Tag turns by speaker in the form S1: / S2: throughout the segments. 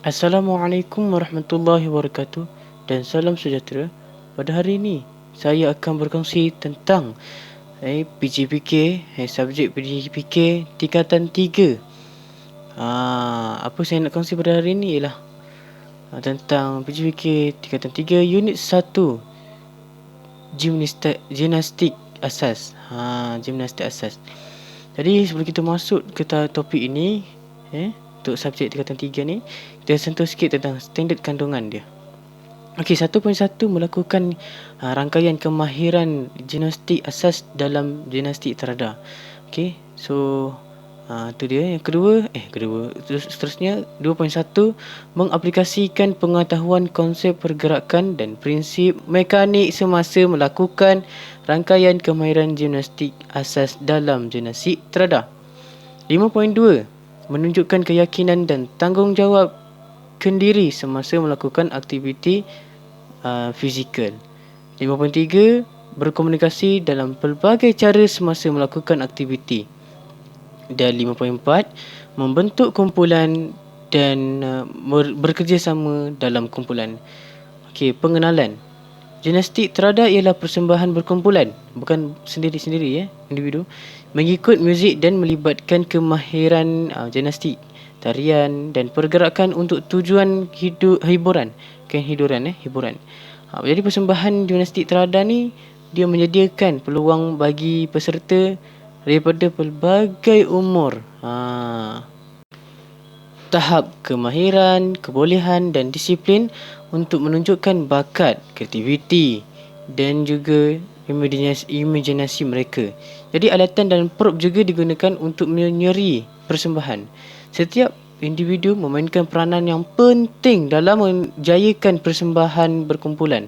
S1: Assalamualaikum warahmatullahi wabarakatuh dan salam sejahtera. Pada hari ini saya akan berkongsi tentang PJPK, subjek PJPK tingkatan 3. Apa saya nak kongsi pada hari ini ialah tentang PJPK tingkatan 3 unit 1 gimnastik asas. Gimnastik asas. Jadi sebelum kita masuk ke topik ini, untuk subjek tingkatan 3 ni, kita sentuh sikit tentang standard kandungan dia. Okey, 1.1 melakukan rangkaian kemahiran gimnastik asas dalam gimnastik terada. Okey, so tu dia. Yang kedua, seterusnya 2.1 mengaplikasikan pengetahuan konsep pergerakan dan prinsip mekanik semasa melakukan rangkaian kemahiran gimnastik asas dalam gimnastik terada. 5.2 menunjukkan keyakinan dan tanggungjawab kendiri semasa melakukan aktiviti fizikal. 5.3 berkomunikasi dalam pelbagai cara semasa melakukan aktiviti. Dan 5.4 membentuk kumpulan dan bekerjasama dalam kumpulan. Okey, pengenalan. Gimnastik terada ialah persembahan berkumpulan, bukan sendiri-sendiri individu, mengikut muzik dan melibatkan kemahiran gimnastik, tarian dan pergerakan untuk tujuan hiburan. Hiburan. Jadi persembahan gimnastik terada ni dia menyediakan peluang bagi peserta daripada pelbagai umur, tahap kemahiran, kebolehan dan disiplin untuk menunjukkan bakat, kreativiti dan juga imajinasi mereka. Jadi alatan dan prop juga digunakan untuk menyeri persembahan. Setiap individu memainkan peranan yang penting dalam menjayakan persembahan berkumpulan.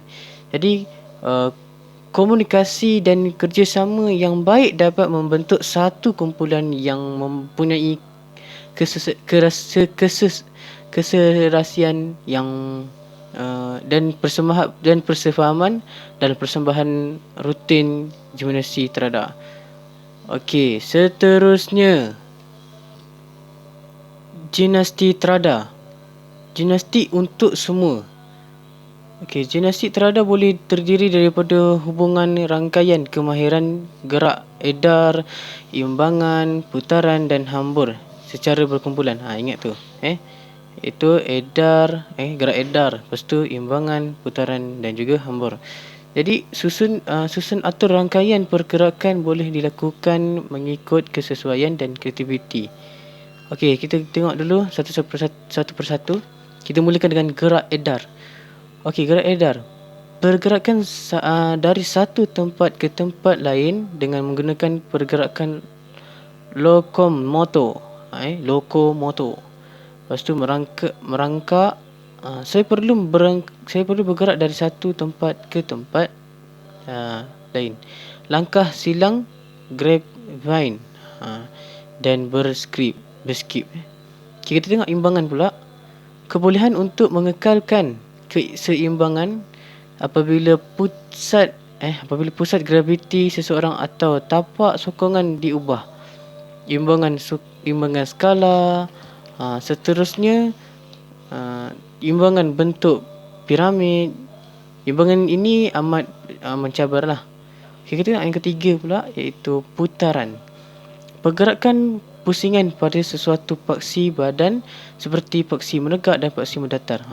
S1: Jadi komunikasi dan kerjasama yang baik dapat membentuk satu kumpulan yang mempunyai keserasian yang dan persefahaman dalam persembahan rutin gimnastik terada. Okey, seterusnya gimnastik terada. Gimnastik untuk semua. Okey, gimnastik terada boleh terdiri daripada hubungan rangkaian kemahiran gerak edar, imbangan, putaran dan hambur secara berkumpulan. Ingat tu. Itu edar, gerak edar, lepas tu imbangan, putaran dan juga hambur. Jadi susun atur rangkaian pergerakan boleh dilakukan mengikut kesesuaian dan kreativiti. Okey, kita tengok dulu satu persatu. Kita mulakan dengan gerak edar. Okey, gerak edar. Pergerakan dari satu tempat ke tempat lain dengan menggunakan pergerakan lokomotor. Lepas tu merangkak. Saya perlu bergerak dari satu tempat ke tempat lain. Langkah silang, grapevine dan berskip. Kita tengok imbangan pula. Kebolehan untuk mengekalkan keseimbangan apabila pusat graviti seseorang atau tapak sokongan diubah. Imbangan skala. Seterusnya imbangan bentuk piramid. Imbangan ini amat mencabarlah. Kita tengok yang ketiga pula, iaitu putaran. Pergerakan pusingan pada sesuatu paksi badan seperti paksi menegak dan paksi mendatar.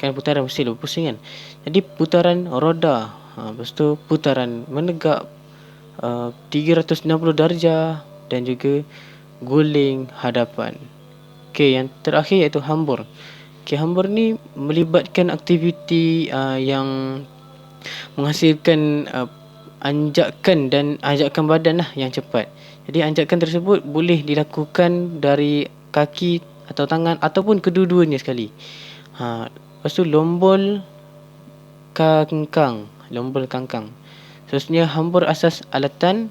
S1: Kan putaran mesti berpusingan. Jadi putaran roda, lepas tu putaran menegak 360 darjah dan juga guling hadapan. Okey, yang terakhir iaitu hambur. Okey, hambur ni melibatkan aktiviti yang menghasilkan anjakan badan yang cepat. Jadi anjakan tersebut boleh dilakukan dari kaki atau tangan ataupun kedua-duanya sekali. Lepas tu lombol kangkang. Seterusnya hambur asas alatan.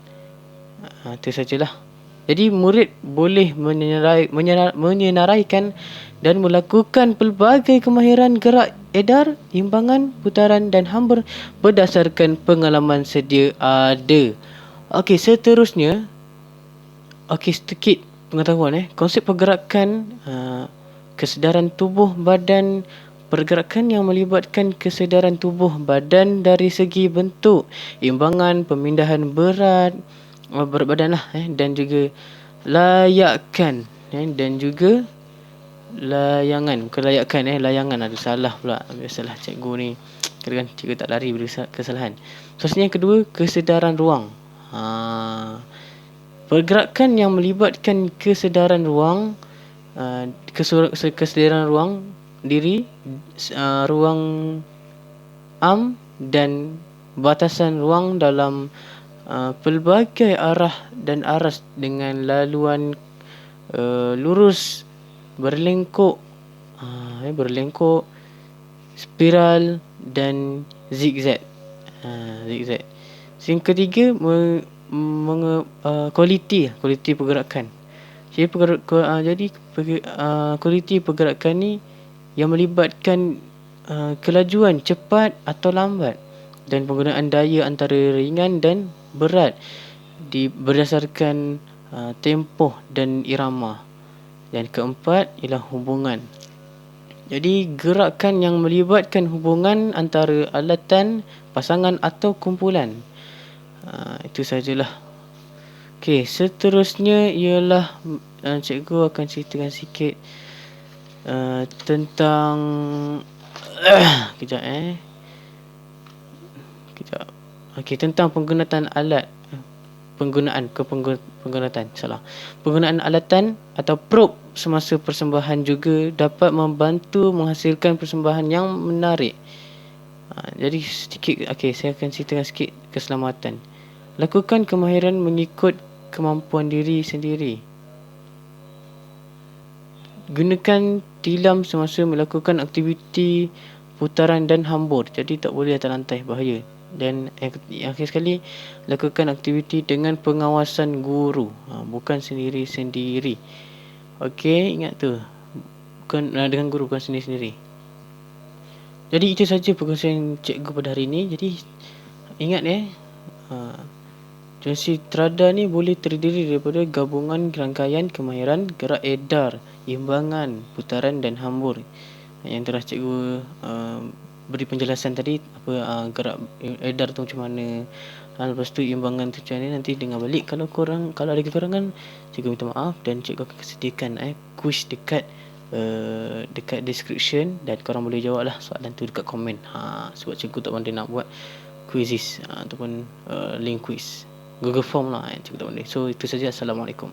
S1: Itu sajalah. Jadi murid boleh menyenaraikan dan melakukan pelbagai kemahiran gerak edar, imbangan, putaran dan hambur berdasarkan pengalaman sedia ada. Okey, seterusnya sedikit pengetahuan. Konsep pergerakan kesedaran tubuh badan. Pergerakan yang melibatkan kesedaran tubuh badan dari segi bentuk, imbangan, pemindahan berat badan lah, dan juga layakan, dan juga layangan. Bukan layakan, layangan. Ada salah pula. Biasalah cikgu ni, kadang cikgu tak lari dari kesalahan. Seterusnya yang kedua, kesedaran ruang. Pergerakan yang melibatkan kesedaran ruang, kesedaran ruang diri, ruang am dan batasan ruang dalam pelbagai arah dan aras dengan laluan lurus, berlengkok, spiral dan zigzag. Yang ketiga, kualiti pergerakan. Jadi kualiti pergerakan ni yang melibatkan kelajuan cepat atau lambat dan penggunaan daya antara ringan dan berat berdasarkan tempoh dan irama. Dan keempat ialah hubungan. Jadi gerakan yang melibatkan hubungan antara alatan, pasangan atau kumpulan. Itu sajalah. Okey, seterusnya ialah cikgu akan ceritakan sikit tentang kejap. Okey, tentang penggunaan alat. Penggunaan alatan atau probe semasa persembahan juga dapat membantu menghasilkan persembahan yang menarik. Jadi saya akan ceritakan sikit keselamatan. Lakukan kemahiran mengikut kemampuan diri sendiri. Gunakan tilam semasa melakukan aktiviti putaran dan hambur. Jadi tak boleh atas lantai, bahaya. Dan akhir sekali, lakukan aktiviti dengan pengawasan guru, bukan sendiri-sendiri. Okey, ingat tu. Bukan dengan guru, bukan sendiri-sendiri. Jadi itu saja perkongsian cikgu pada hari ini. Jadi ingat Gimnastik terada ni boleh terdiri daripada gabungan rangkaian kemahiran gerak edar, imbangan, putaran dan hambur. Yang telah cikgu beri penjelasan tadi, apa gerak edar tu macam mana, lepas tu imbangan tu macam mana. Nanti dengar balik. Kalau ada kekurangan, cikgu minta maaf dan cikgu akan sediakan quiz dekat description, dan korang boleh jawab lah soalan tu dekat komen. Sebab cikgu tak pandai nak buat quizzes ataupun link quiz Google Form lah, cikgu tak pandai. So itu saja. Assalamualaikum.